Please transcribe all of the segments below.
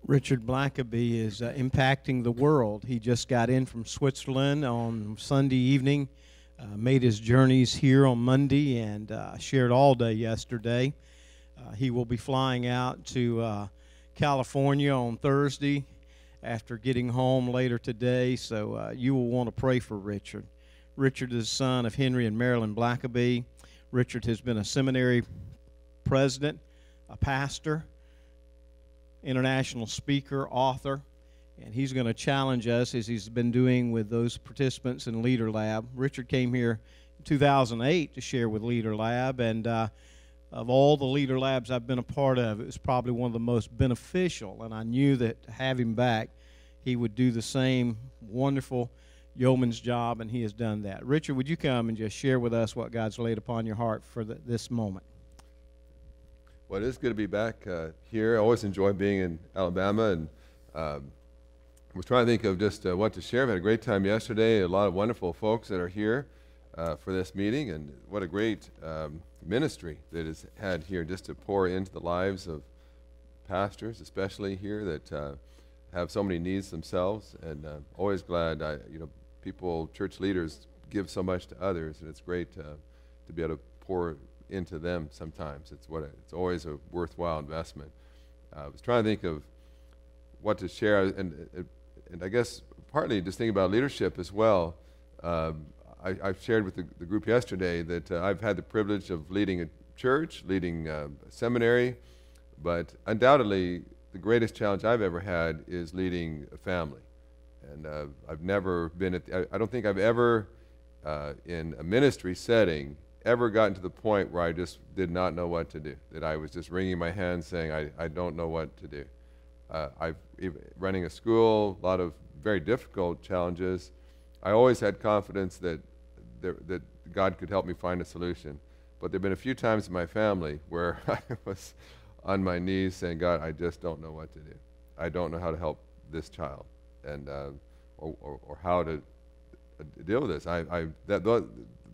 Richard Blackaby is impacting the world. He just got in from Switzerland on Sunday evening, made his journeys here on Monday, and shared all day yesterday. He will be flying out to California on Thursday after getting home later today, so you will want to pray for Richard. Richard is the son of Henry and Marilyn Blackaby. Richard has been a seminary president, a pastor, international speaker, author, and he's going to challenge us as he's been doing with those participants in Leader Lab. Richard came here in 2008 to share with Leader Lab, and of all the Leader Labs I've been a part of, it was probably one of the most beneficial, and I knew that to have him back, he would do the same wonderful yeoman's job, and he has done that. Richard, would you come and just share with us what God's laid upon your heart for this moment? Well, it is good to be back here. I always enjoy being in Alabama, and was trying to think of just what to share. We had a great time yesterday. A lot of wonderful folks that are here for this meeting, and what a great ministry that is had here just to pour into the lives of pastors, especially here that have so many needs themselves. And always glad, people, church leaders give so much to others, and it's great to be able to pour into them sometimes. It's always a worthwhile investment. I was trying to think of what to share, and I guess partly just thinking about leadership as well. I've shared with the group yesterday that I've had the privilege of leading a church, leading a seminary, but undoubtedly the greatest challenge I've ever had is leading a family. And I've never been I don't think I've ever in a ministry setting ever gotten to the point where I just did not know what to do, that I was just wringing my hands saying, I don't know what to do. Running a school, a lot of very difficult challenges. I always had confidence that God could help me find a solution. But there have been a few times in my family where I was on my knees saying, God, I just don't know what to do. I don't know how to help this child, and or how to deal with this.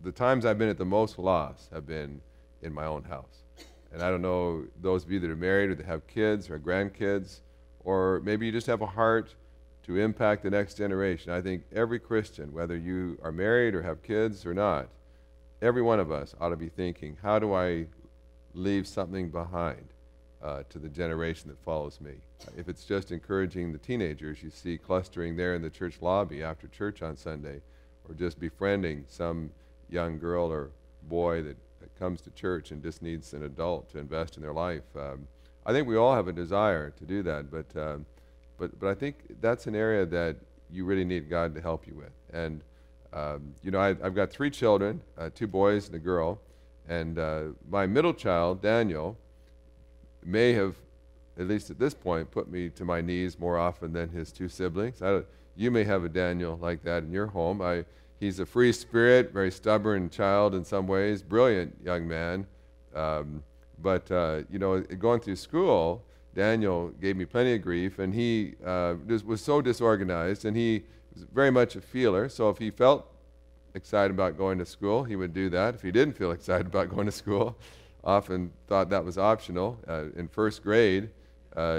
The times I've been at the most loss have been in my own house. And I don't know, those of you that are married or that have kids or grandkids, or maybe you just have a heart to impact the next generation. I think every Christian, whether you are married or have kids or not, every one of us ought to be thinking, how do I leave something behind to the generation that follows me? If it's just encouraging the teenagers you see clustering there in the church lobby after church on Sunday, or just befriending some young girl or boy that comes to church and just needs an adult to invest in their life. I think we all have a desire to do that, but I think that's an area that you really need God to help you with. And I've got 3 children, 2 boys and a girl, and my middle child, Daniel, may have, at least at this point, put me to my knees more often than his 2 siblings. You may have a Daniel like that in your home. He's a free spirit, very stubborn child in some ways, brilliant young man. But going through school, Daniel gave me plenty of grief, and he was so disorganized, and he was very much a feeler. So if he felt excited about going to school, he would do that. If he didn't feel excited about going to school, often thought that was optional. In first grade,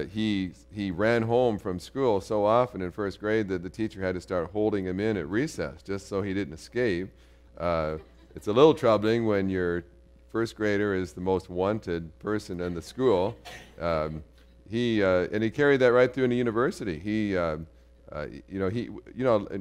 he ran home from school so often in first grade that the teacher had to start holding him in at recess just so he didn't escape. It's a little troubling when your first grader is the most wanted person in the school. He carried that right through into university. In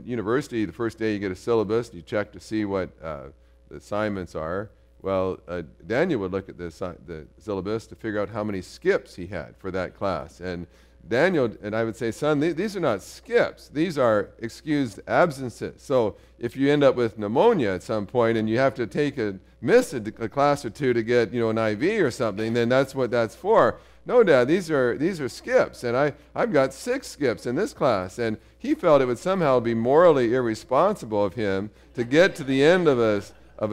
university, the first day you get a syllabus, you check to see what the assignments are. Well, Daniel would look at the syllabus to figure out how many skips he had for that class. And Daniel, and I would say, son, these are not skips. These are excused absences. So if you end up with pneumonia at some point and you have to miss a class or two to get an IV or something, then that's what that's for. No, Dad, these are skips, and I've got 6 skips in this class. And he felt it would somehow be morally irresponsible of him to get to the end of a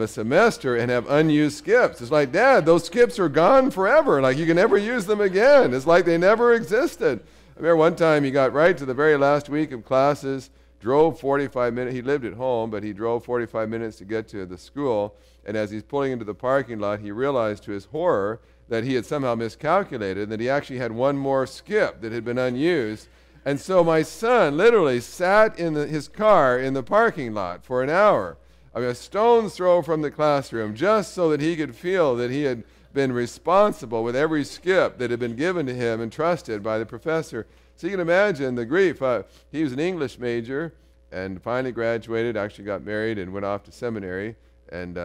semester and have unused skips. It's like, Dad, those skips are gone forever. Like, you can never use them again. It's like they never existed. I remember one time he got right to the very last week of classes, drove 45 minutes. He lived at home, but he drove 45 minutes to get to the school. And as he's pulling into the parking lot, he realized to his horror that he had somehow miscalculated, and that he actually had one more skip that had been unused. And so my son literally sat in his car in the parking lot for an hour, I mean, a stone's throw from the classroom, just so that he could feel that he had been responsible with every skip that had been given to him and trusted by the professor. So you can imagine the grief. He was an English major and finally graduated, actually got married and went off to seminary. And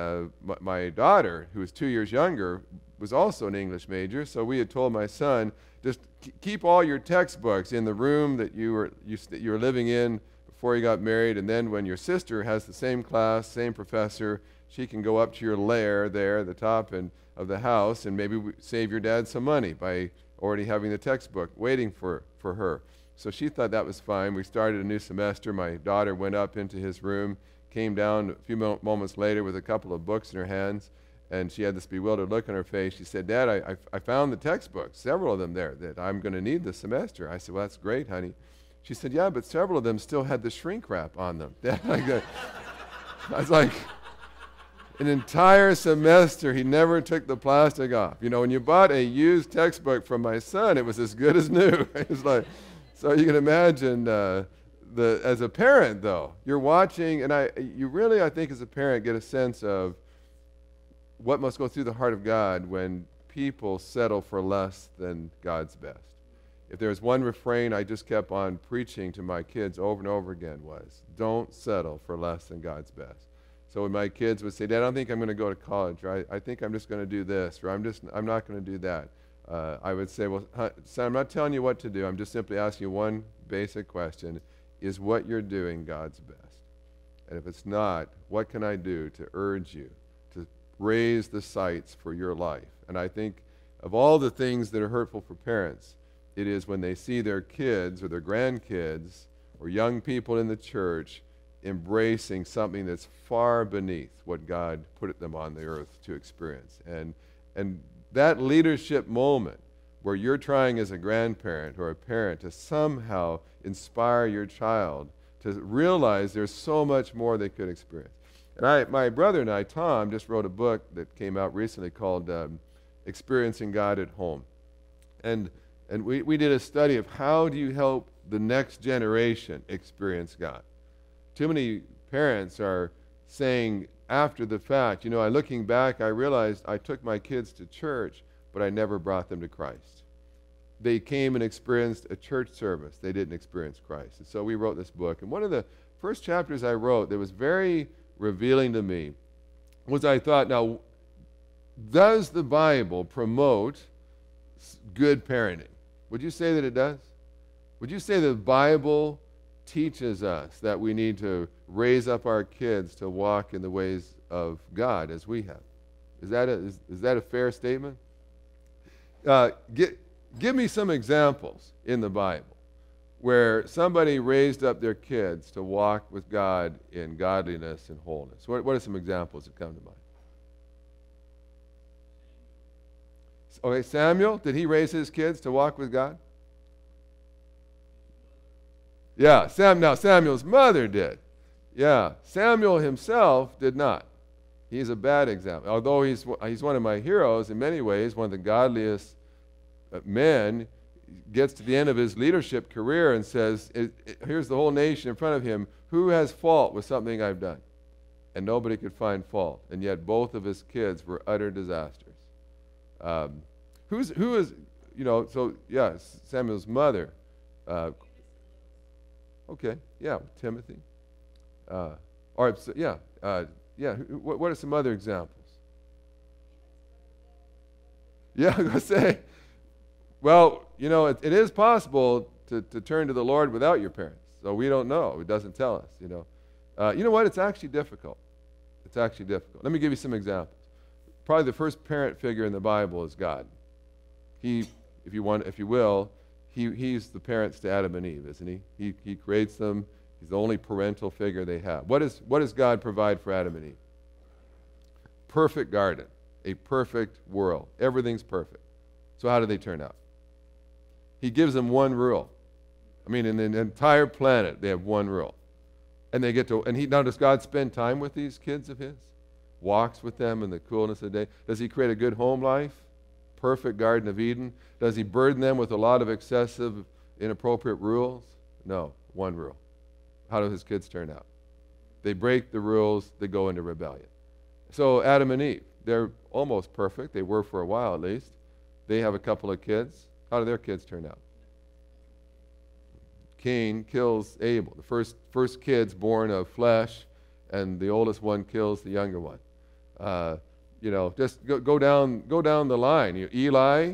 my daughter, who was 2 years younger, was also an English major. So we had told my son, just keep all your textbooks in the room that you were living in before you got married. And then when your sister has the same class, same professor, she can go up to your lair there at the top of the house and maybe save your dad some money by already having the textbook waiting for her. So she thought that was fine. We started a new semester. My daughter went up into his room, came down a few moments later with a couple of books in her hands, and she had this bewildered look on her face. She said, Dad, I found the textbooks, several of them there, that I'm going to need this semester. I said, well, that's great, honey. She said, yeah, but several of them still had the shrink wrap on them. I was like, an entire semester, he never took the plastic off. You know, when you bought a used textbook from my son, it was as good as new. It's like, so you can imagine, as a parent, though, you're watching, and you really, I think, as a parent, get a sense of what must go through the heart of God when people settle for less than God's best. If there's one refrain I just kept on preaching to my kids over and over again was, don't settle for less than God's best. So when my kids would say, Dad, I don't think I'm going to go to college, or I think I'm just going to do this, or I'm not going to do that, I would say, well, son, I'm not telling you what to do. I'm just simply asking you one basic question. Is what you're doing God's best? And if it's not, what can I do to urge you to raise the sights for your life? And I think of all the things that are hurtful for parents, it is when they see their kids or their grandkids or young people in the church embracing something that's far beneath what God put them on the earth to experience. And that leadership moment where you're trying as a grandparent or a parent to somehow inspire your child to realize there's so much more they could experience. And my brother and I, Tom, just wrote a book that came out recently called Experiencing God at Home. And we did a study of how do you help the next generation experience God. Too many parents are saying after the fact, you know, looking back, I realized I took my kids to church, but I never brought them to Christ. They came and experienced a church service. They didn't experience Christ. And so we wrote this book. And one of the first chapters I wrote that was very revealing to me was I thought, now, does the Bible promote good parenting? Would you say that it does? Would you say the Bible teaches us that we need to raise up our kids to walk in the ways of God as we have? Is that a fair statement? Give me some examples in the Bible where somebody raised up their kids to walk with God in godliness and wholeness. What are some examples that come to mind? Okay, Samuel, did he raise his kids to walk with God? Yeah, Samuel's mother did. Yeah, Samuel himself did not. He's a bad example. Although he's one of my heroes in many ways, one of the godliest men, gets to the end of his leadership career and says, here's the whole nation in front of him, who has fault with something I've done? And nobody could find fault. And yet both of his kids were utter disasters. Who is, you know, so yeah, Samuel's mother. Okay, yeah, Timothy. What are some other examples? Yeah, I'm going to say, well, you know, it is possible to turn to the Lord without your parents. So we don't know. It doesn't tell us, you know. You know what? It's actually difficult. It's actually difficult. Let me give you some examples. Probably the first parent figure in the Bible is God. He, if you will, he's the parents to Adam and Eve, isn't he? He creates them. He's the only parental figure they have. What does God provide for Adam and Eve? Perfect garden, a perfect world. Everything's perfect. So how do they turn out? He gives them one rule. I mean, in the entire planet, they have one rule. And they get to, now does God spend time with these kids of his? Walks with them in the coolness of the day? Does he create a good home life? perfect Garden of Eden? Does he burden them with a lot of excessive, inappropriate rules? No, one rule. How do his kids turn out? They break the rules, they go into rebellion. So Adam and Eve, they're almost perfect. They were for a while at least. They have a couple of kids. How do their kids turn out? Cain kills Abel. The first kid's born of flesh, and the oldest one kills the younger one. Just go down the line. Eli,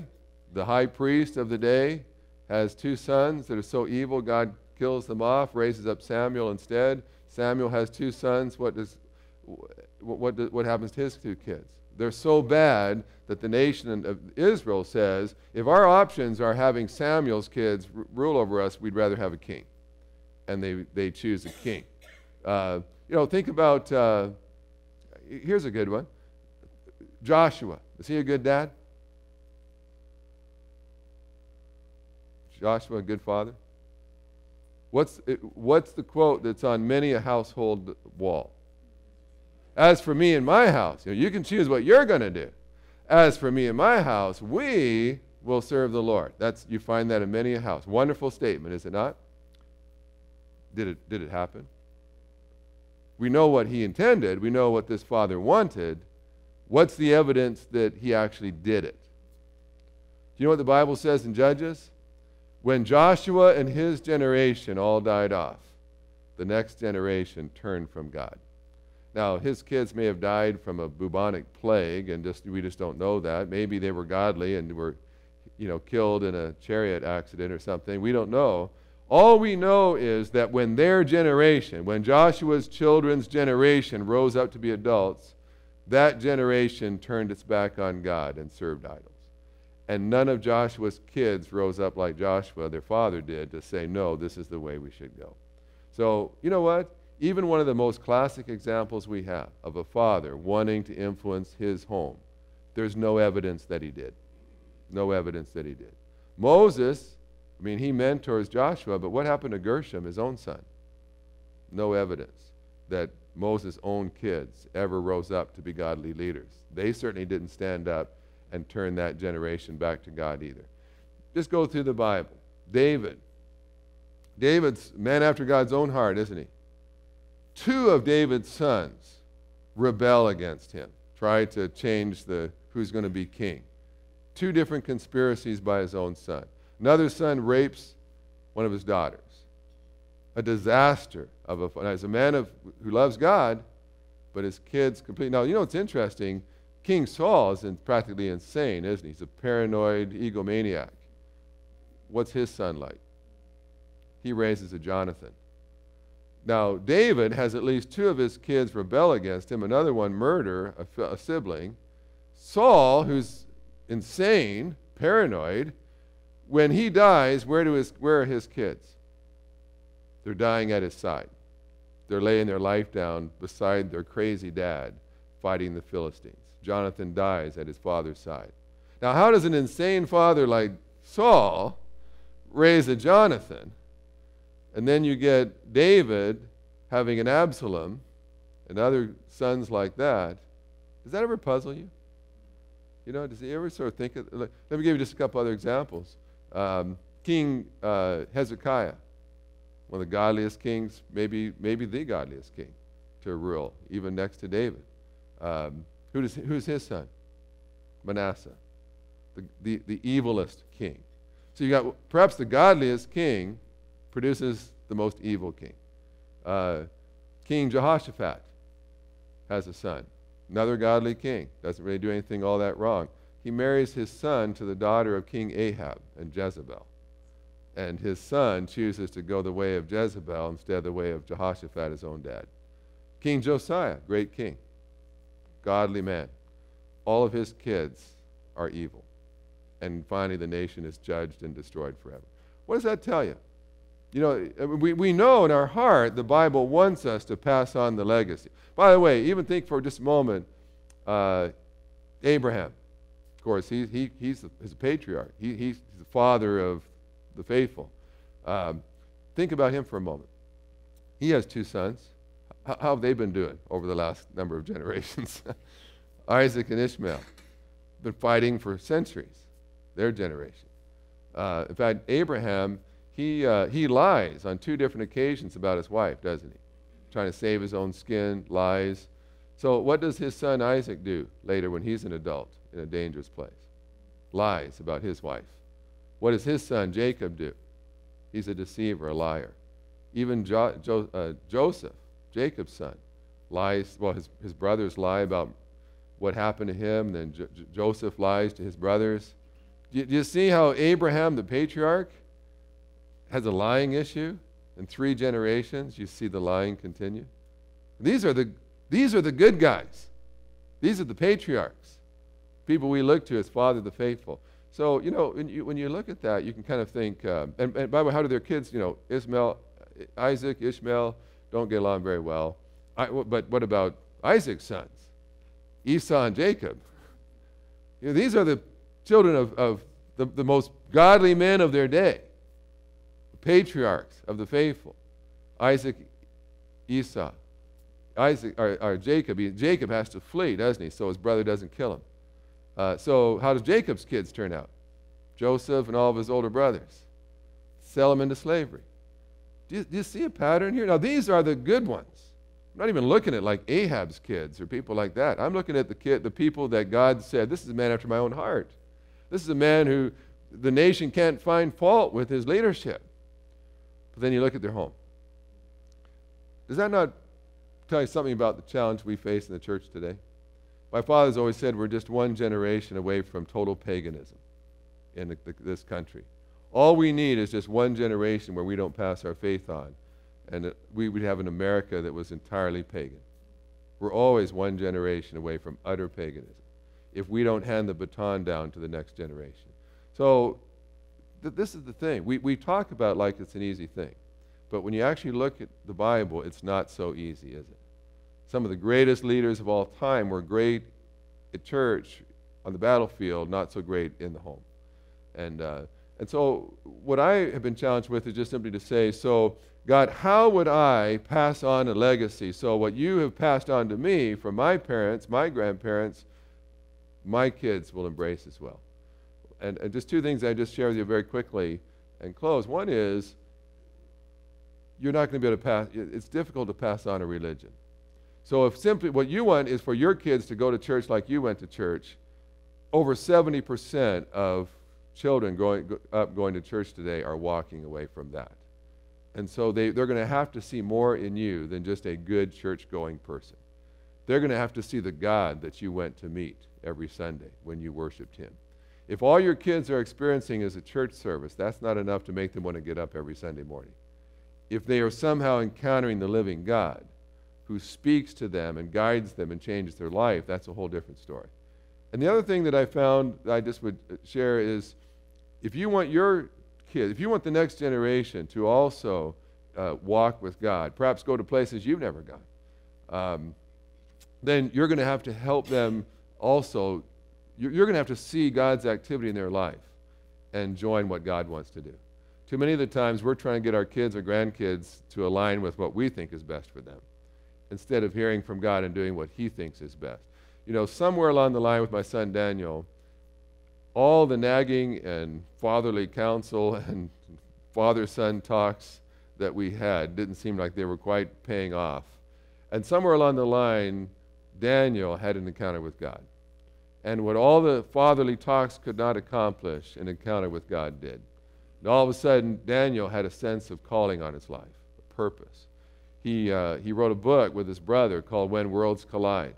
the high priest of the day, has two sons that are so evil, God kills them off, raises up Samuel instead. Samuel has two sons. What happens to his two kids? They're so bad that the nation of Israel says, if our options are having Samuel's kids rule over us, we'd rather have a king. And they choose a king. Think about, here's a good one. Joshua. Is he a good dad? Joshua, a good father? What's the quote that's on many a household wall? As for me and my house, you can choose what you're going to do. As for me and my house, we will serve the Lord. You find that in many a house. Wonderful statement, is it not? Did it happen? We know what he intended. We know what this father wanted. What's the evidence that he actually did it? Do you know what the Bible says in Judges? When Joshua and his generation all died off, the next generation turned from God. Now, his kids may have died from a bubonic plague, and we just don't know that. Maybe they were godly and were, killed in a chariot accident or something. We don't know. All we know is that when their generation, when Joshua's children's generation rose up to be adults, that generation turned its back on God and served idols. And none of Joshua's kids rose up like Joshua, their father, did to say, no, this is the way we should go. So, you know what? Even one of the most classic examples we have of a father wanting to influence his home, there's no evidence that he did. No evidence that he did. Moses, he mentors Joshua, but what happened to Gershom, his own son? No evidence that Moses' own kids ever rose up to be godly leaders. They certainly didn't stand up and turn that generation back to God either. Just go through the Bible. David's a man after God's own heart, isn't he? Two of David's sons rebel against him, try to change who's going to be king. Two different conspiracies by his own son. Another son rapes one of his daughters. A disaster as a man who loves God, but his kids completely. Now, it's interesting. King Saul is practically insane, isn't he? He's a paranoid egomaniac. What's his son like? He raises a Jonathan. Now, David has at least two of his kids rebel against him, another one murder a sibling. Saul, who's insane, paranoid, when he dies, where are his kids? They're dying at his side. They're laying their life down beside their crazy dad, fighting the Philistines. Jonathan dies at his father's side. Now, how does an insane father like Saul raise a Jonathan? And then you get David having an Absalom and other sons like that. Does that ever puzzle you? Does he ever sort of think of, let me give you just a couple other examples. King Hezekiah, one of the godliest kings, maybe the godliest king to rule, even next to David. Who's his son? Manasseh, the evilest king. So you got perhaps the godliest king produces the most evil king. King Jehoshaphat has a son, another godly king, doesn't really do anything all that wrong. He marries his son to the daughter of King Ahab and Jezebel. And his son chooses to go the way of Jezebel instead of the way of Jehoshaphat, his own dad. King Josiah, great king, godly man. All of his kids are evil. And finally the nation is judged and destroyed forever. What does that tell you? We know in our heart the Bible wants us to pass on the legacy. By the way, even think for just a moment, Abraham. Of course, he's a patriarch. He's the father of the faithful. Think about him for a moment. He has two sons. How have they been doing over the last number of generations? Isaac and Ishmael. been fighting for centuries, their generation. In fact, Abraham, he lies on 2 different occasions about his wife, doesn't he? Trying to save his own skin, lies. So what does his son Isaac do later when he's an adult in a dangerous place? Lies about his wife. What does his son Jacob do? He's a deceiver, a liar. Even Joseph, Jacob's son, lies. Well, his brothers lie about what happened to him. Then Joseph lies to his brothers. Do you see how Abraham, the patriarch, has a lying issue? In 3 generations, you see the lying continue. These are the good guys. These are the patriarchs, people we look to as Father the Faithful. So, when you look at that, you can kind of think, and by the way, how do their kids, Isaac, Ishmael, don't get along very well. But what about Isaac's sons? Esau and Jacob. These are the children of the most godly men of their day, the patriarchs of the faithful. Isaac, Esau. Jacob has to flee, doesn't he? So his brother doesn't kill him. So how does Jacob's kids turn out? Joseph and all of his older brothers sell him into slavery. Do you see a pattern here? Now these are the good ones. I'm not even looking at like Ahab's kids or people like that. I'm looking at the people that God said, this is a man after my own heart. This is a man who the nation can't find fault with his leadership. But then you look at their home. Does that not tell you something about the challenge we face in the church today? My father's always said we're just 1 generation away from total paganism in this country. All we need is just 1 generation where we don't pass our faith on, and we would have an America that was entirely pagan. We're always 1 generation away from utter paganism if we don't hand the baton down to the next generation. So this is the thing. We talk about it like it's an easy thing, but when you actually look at the Bible, it's not so easy, is it? Some of the greatest leaders of all time were great at church, on the battlefield, not so great in the home. And so what I have been challenged with is just simply to say, so God, how would I pass on a legacy? So what you have passed on to me from my parents, my grandparents, my kids will embrace as well. And just 2 things I just share with you very quickly and close. One is, you're not going to be able to pass, it's difficult to pass on a religion. So if simply what you want is for your kids to go to church like you went to church, over 70% of children going to church today are walking away from that. And so they're going to have to see more in you than just a good church-going person. They're going to have to see the God that you went to meet every Sunday when you worshiped Him. If all your kids are experiencing is a church service, that's not enough to make them want to get up every Sunday morning. If they are somehow encountering the living God who speaks to them and guides them and changes their life, that's a whole different story. And the other thing that I found that I just would share is, if you want your kids, if you want the next generation to also walk with God, perhaps go to places you've never gone, then you're going to have to help them also. You're going to have to see God's activity in their life and join what God wants to do. Too many of the times we're trying to get our kids or grandkids to align with what we think is best for them, instead of hearing from God and doing what He thinks is best. Somewhere along the line with my son Daniel, all the nagging and fatherly counsel and father-son talks that we had didn't seem like they were quite paying off. And somewhere along the line, Daniel had an encounter with God. And what all the fatherly talks could not accomplish, an encounter with God did. And all of a sudden, Daniel had a sense of calling on his life, a purpose. He wrote a book with his brother called When Worlds Collide,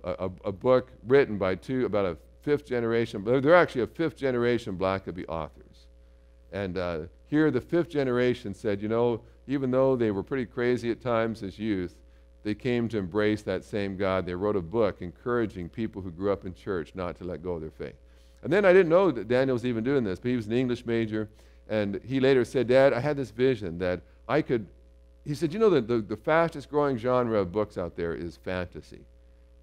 a book written by about a 5th generation, they're actually a 5th generation Blackaby authors. And here the 5th generation said, even though they were pretty crazy at times as youth, they came to embrace that same God. They wrote a book encouraging people who grew up in church not to let go of their faith. And then I didn't know that Daniel was even doing this, but he was an English major, and he later said, Dad, I had this vision that I could, he said, the fastest growing genre of books out there is fantasy.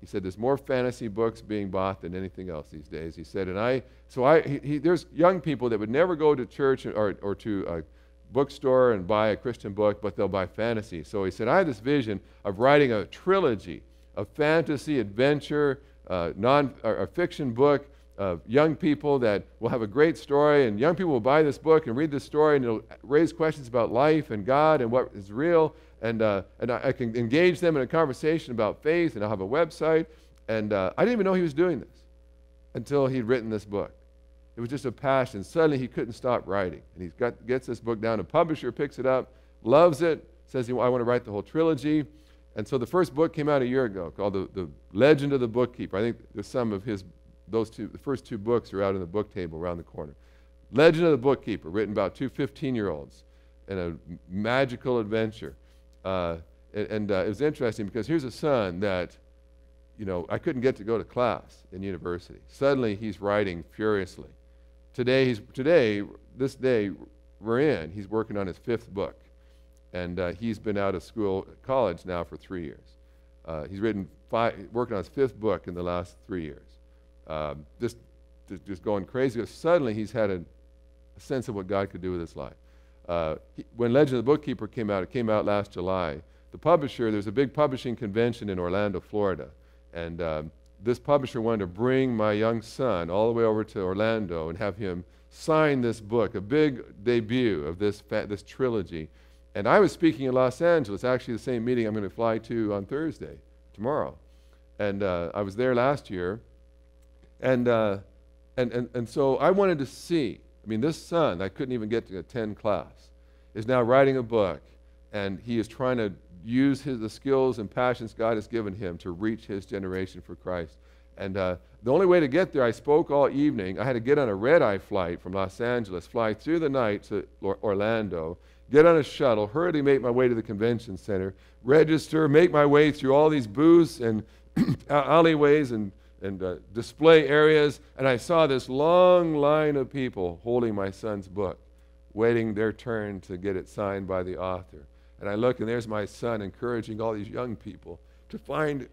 He said there's more fantasy books being bought than anything else these days. He said, there's young people that would never go to church or to a bookstore and buy a Christian book, but they'll buy fantasy. So he said, I have this vision of writing a trilogy of fantasy, adventure, a fiction book of young people that will have a great story, and young people will buy this book and read this story, and it'll raise questions about life and God and what is real, and I can engage them in a conversation about faith, and I'll have a website, and I didn't even know he was doing this until he'd written this book. It was just a passion. Suddenly he couldn't stop writing, and he gets this book down. A publisher picks it up, loves it, says, I want to write the whole trilogy. And so the first book came out a year ago called The Legend of the Bookkeeper. I think there's some of the first two books are out in the book table around the corner. Legend of the Bookkeeper, written about two 15-year-olds in a magical adventure. It was interesting because here's a son that, I couldn't get to go to class in university. Suddenly he's writing furiously. This day we're in, he's working on his 5th book. And he's been out of college now for 3 years. He's working on his 5th book in the last 3 years. Just going crazy. Suddenly he's had a sense of what God could do with his life. When Legend of the Bookkeeper came out, it came out last July. The publisher, there's a big publishing convention in Orlando, Florida. And this publisher wanted to bring my young son all the way over to Orlando and have him sign this book, a big debut of this trilogy. And I was speaking in Los Angeles, actually the same meeting I'm going to fly to on Thursday, tomorrow. And I was there last year. And so I wanted to see, this son, I couldn't even get to attend class, is now writing a book, and he is trying to use the skills and passions God has given him to reach his generation for Christ. And the only way to get there, I spoke all evening. I had to get on a red-eye flight from Los Angeles, fly through the night to Orlando, get on a shuttle, hurriedly make my way to the convention center, register, make my way through all these booths and alleyways and display areas, and I saw this long line of people holding my son's book, waiting their turn to get it signed by the author. And I look, and there's my son encouraging all these young people to find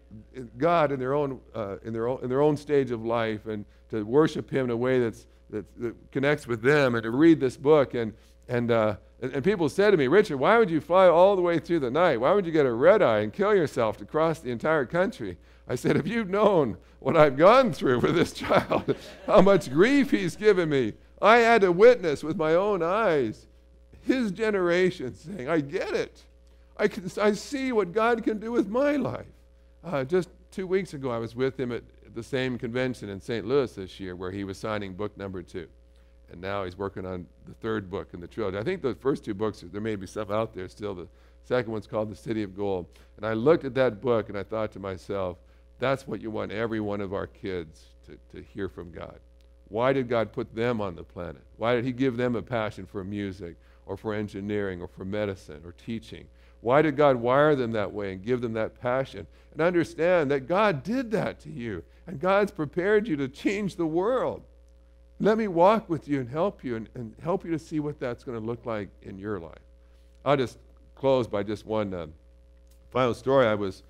God in their own stage of life, and to worship Him in a way that connects with them, and to read this book. And people said to me, Richard, why would you fly all the way through the night? Why would you get a red eye and kill yourself to cross the entire country? I said, if you'd known what I've gone through with this child, how much grief he's given me. I had to witness with my own eyes his generation saying, I get it. I see what God can do with my life. Just 2 weeks ago, I was with him at the same convention in St. Louis this year, where he was signing book number 2. And now he's working on the 3rd book in the trilogy. I think the first 2 books, there may be stuff out there still. The second one's called The City of Gold. And I looked at that book and I thought to myself, that's what you want every one of our kids to hear from God. Why did God put them on the planet? Why did He give them a passion for music or for engineering or for medicine or teaching? Why did God wire them that way and give them that passion? And understand that God did that to you, and God's prepared you to change the world. Let me walk with you and help you, and help you to see what that's going to look like in your life. I'll just close by just one final story. I was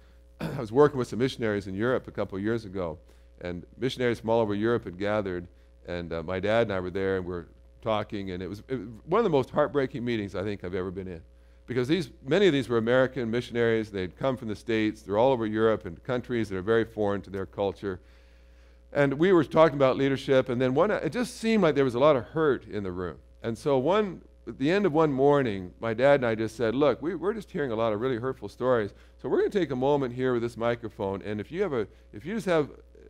working with some missionaries in Europe a couple of years ago, and missionaries from all over Europe had gathered, and my dad and I were there, and we were talking, and it was one of the most heartbreaking meetings I think I've ever been in, because many of these were American missionaries. They'd come from the States. They're all over Europe and countries that are very foreign to their culture. And we were talking about leadership, and then it just seemed like there was a lot of hurt in the room. And so at the end of one morning, my dad and I just said, look, we're just hearing a lot of really hurtful stories, so we're going to take a moment here with this microphone, and if you just have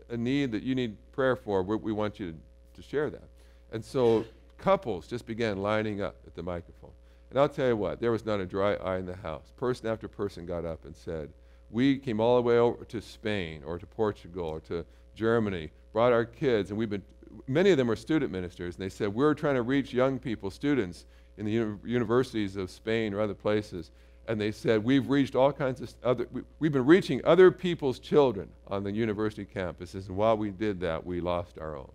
a need that you need prayer for, we want you to share that. And so couples just began lining up at the microphone. And I'll tell you what, there was not a dry eye in the house. Person after person got up and said, we came all the way over to Spain or to Portugal or to Germany, brought our kids, and many of them were student ministers, and they said, we're trying to reach young people, students in the universities of Spain or other places, and they said, we've reached all kinds of we've been reaching other people's children on the university campuses, and while we did that, we lost our own.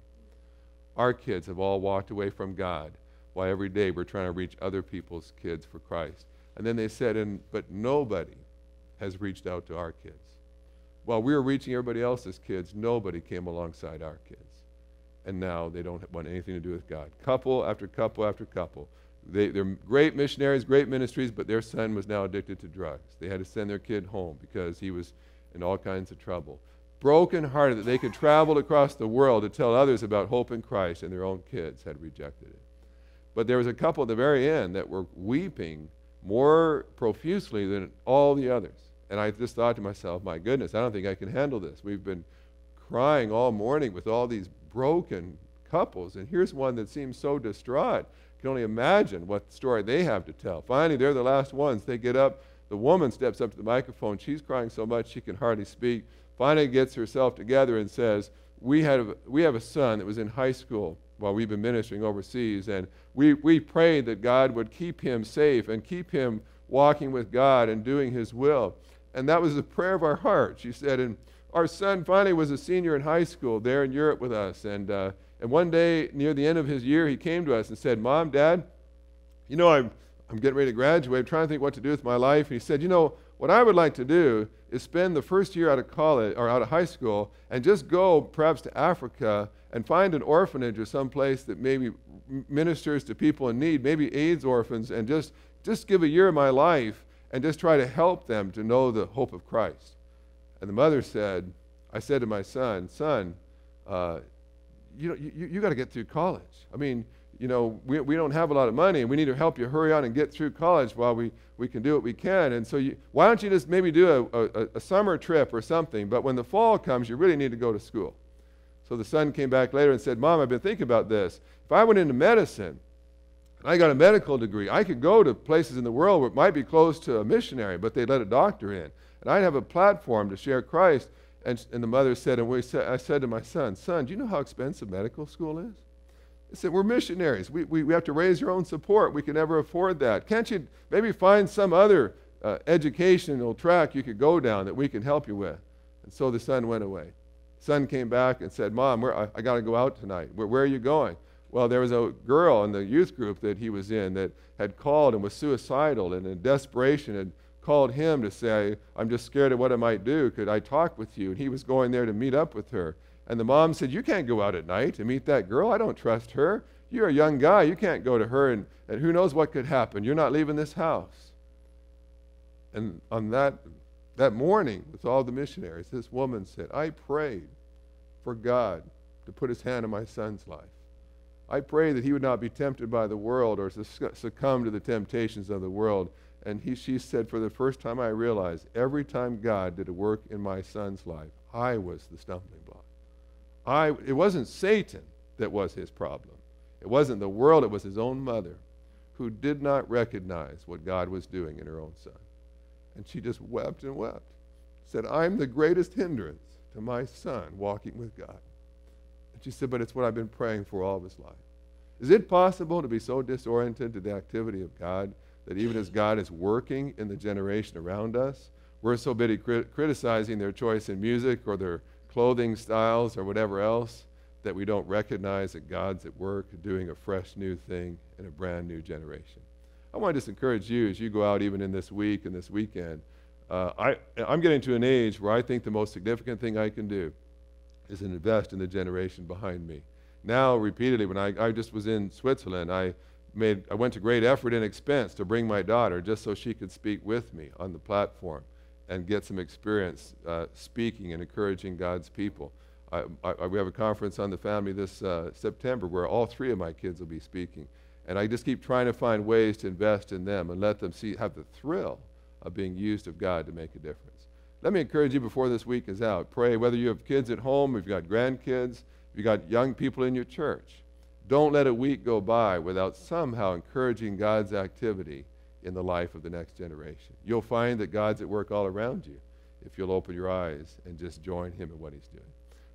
Our kids have all walked away from God, while every day we're trying to reach other people's kids for Christ. And then they said, but nobody has reached out to our kids. While we were reaching everybody else's kids, nobody came alongside our kids. And now they don't want anything to do with God. Couple after couple after couple. They're great missionaries, great ministries, but their son was now addicted to drugs. They had to send their kid home because he was in all kinds of trouble. brokenhearted that they could travel across the world to tell others about hope in Christ, and their own kids had rejected it. But there was a couple at the very end that were weeping more profusely than all the others. And I just thought to myself, my goodness, I don't think I can handle this. We've been crying all morning with all these broken couples, and here's one that seems so distraught. You can only imagine what story they have to tell. Finally, they're the last ones. They get up. The woman steps up to the microphone. She's crying so much she can hardly speak. Finally gets herself together and says, we have a son that was in high school while we've been ministering overseas, and we prayed that God would keep him safe and keep him walking with God and doing his will. And that was the prayer of our heart, she said. And our son finally was a senior in high school there in Europe with us. And one day near the end of his year, he came to us and said, Mom, Dad, I'm getting ready to graduate. I'm trying to think what to do with my life. And he said, what I would like to do is spend the first year out of college or out of high school and just go perhaps to Africa and find an orphanage or someplace that maybe ministers to people in need, maybe AIDS orphans, and just give a year of my life and just try to help them to know the hope of Christ. And the mother said, I said to my son, you got to get through college. I mean, we don't have a lot of money, and we need to help you hurry on and get through college while we can do what we can. And so why don't you just maybe do a summer trip or something, but when the fall comes, you really need to go to school. So the son came back later and said, Mom, I've been thinking about this. If I went into medicine, and I got a medical degree, I could go to places in the world where it might be close to a missionary, but they'd let a doctor in. And I'd have a platform to share Christ. And the mother said, I said to my son, do you know how expensive medical school is? He said, we're missionaries. We have to raise your own support. We can never afford that. Can't you maybe find some other educational track you could go down that we can help you with? And so the son went away. The son came back and said, Mom, I got to go out tonight. Where are you going? Well, there was a girl in the youth group that he was in that had called and was suicidal, and in desperation had called him to say, I'm just scared of what I might do. Could I talk with you? And he was going there to meet up with her. And the mom said, you can't go out at night to meet that girl. I don't trust her. You're a young guy. You can't go to her, and who knows what could happen. You're not leaving this house. And on that morning, with all the missionaries, this woman said, I prayed for God to put his hand on my son's life. I pray that he would not be tempted by the world or succumb to the temptations of the world. And she said, for the first time I realized, every time God did a work in my son's life, I was the stumbling block. It wasn't Satan that was his problem. It wasn't the world, it was his own mother who did not recognize what God was doing in her own son. And she just wept and wept. Said, I'm the greatest hindrance to my son walking with God. And she said, but it's what I've been praying for all of his life. Is it possible to be so disoriented to the activity of God that even as God is working in the generation around us, we're so busy criticizing their choice in music or their clothing styles or whatever else that we don't recognize that God's at work doing a fresh new thing in a brand new generation? I want to just encourage you as you go out even in this week and this weekend. I'm getting to an age where I think the most significant thing I can do is invest in the generation behind me. Now, repeatedly, when I just was in Switzerland, I went to great effort and expense to bring my daughter just so she could speak with me on the platform and get some experience speaking and encouraging God's people. We have a conference on the family this September where all three of my kids will be speaking. And I just keep trying to find ways to invest in them and let them have the thrill of being used of God to make a difference. Let me encourage you before this week is out. Pray whether you have kids at home, if you've got grandkids, if you've got young people in your church. Don't let a week go by without somehow encouraging God's activity in the life of the next generation. You'll find that God's at work all around you if you'll open your eyes and just join him in what he's doing.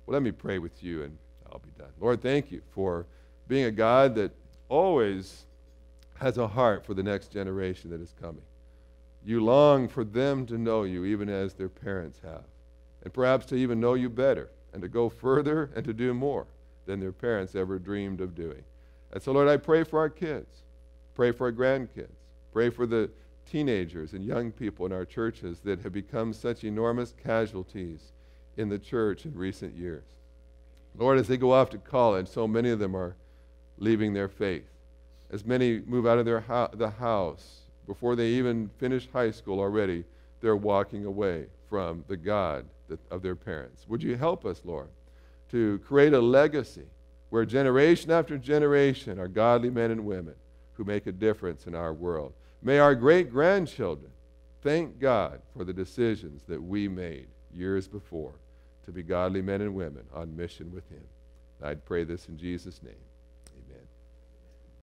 Well, let me pray with you and I'll be done. Lord, thank you for being a God that always has a heart for the next generation that is coming. You long for them to know you even as their parents have, and perhaps to even know you better and to go further and to do more than their parents ever dreamed of doing. And so, Lord, I pray for our kids, pray for our grandkids, pray for the teenagers and young people in our churches that have become such enormous casualties in the church in recent years. Lord, as they go off to college, so many of them are leaving their faith. As many move out of the house, before they even finish high school already, they're walking away from the God of their parents. Would you help us, Lord, to create a legacy where generation after generation are godly men and women who make a difference in our world. May our great-grandchildren thank God for the decisions that we made years before to be godly men and women on mission with Him. I'd pray this in Jesus' name.